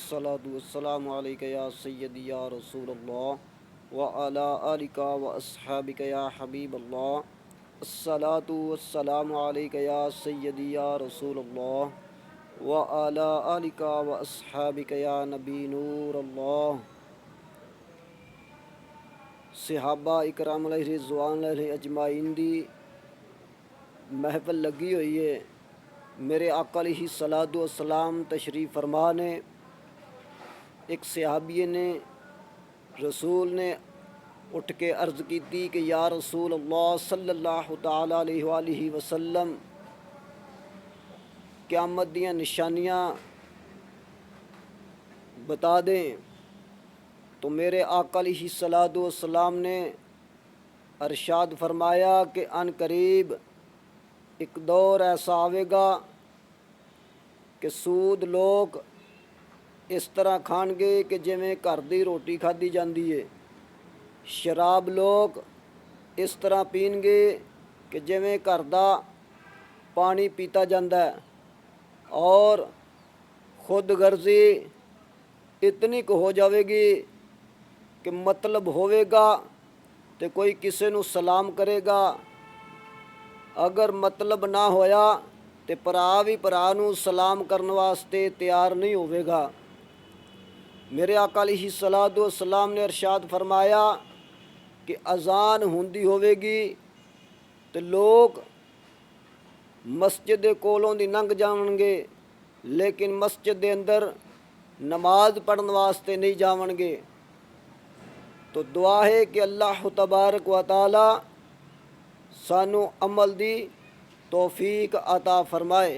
अस्सलातु वस्सलामु अलैका या सय्यदी या रसूलल्लाह व अला आलिका व अस्हाबिका या हबीबल्लाह। अस्सलातु वस्सलामु अलैका या सय्यदी या रसूलल्लाह व अला आलिका व अस्हाबिका या नबी नूरल्लाह। सहाबा इकराम अलैहि रिज़वान अजमाइन दी महफिल लगी हुई है। मेरे आका अलैहिस्सलातु वस्सलाम तशरीफ़ फरमा ने एक सहाबी ने रसूल ने उठ के अर्ज़ की थी कि या रसूल अल्लाह सल्लल्लाहु तआला अलैहि वसल्लम क़यामत दियाँ निशानियाँ बता दें। तो मेरे आका अलैहिस्सलातु वस्सलाम ने अरशाद फरमाया कि अन करीब एक दौर ऐसा आवेगा कि सूद लोग इस तरह खाणगे कि जिवें घर दी रोटी खाधी जाती है। शराब लोग इस तरह पीणगे कि जिवें घर दा पानी पीता जाता है। और खुद गर्जी इतनी को हो जाएगी कि मतलब होवेगा तो कोई किसी नू सलाम करेगा, अगर मतलब ना होया तो भरा भी भरा नू सलाम करने वास्ते तैयार नहीं होवेगा। मेरे आका अलैहिस्सलातु वस्सलाम ने इरशाद फरमाया कि अजान हुंदी होवेगी तो लोग मस्जिद दे कोलों दी लंघ जावणगे, लेकिन मस्जिद दे अंदर नमाज पढ़ने वास्ते नहीं जावणगे। तो दुआ है कि अल्लाह तबारक व तआला सानू अमल दी तौफीक अता फरमाए।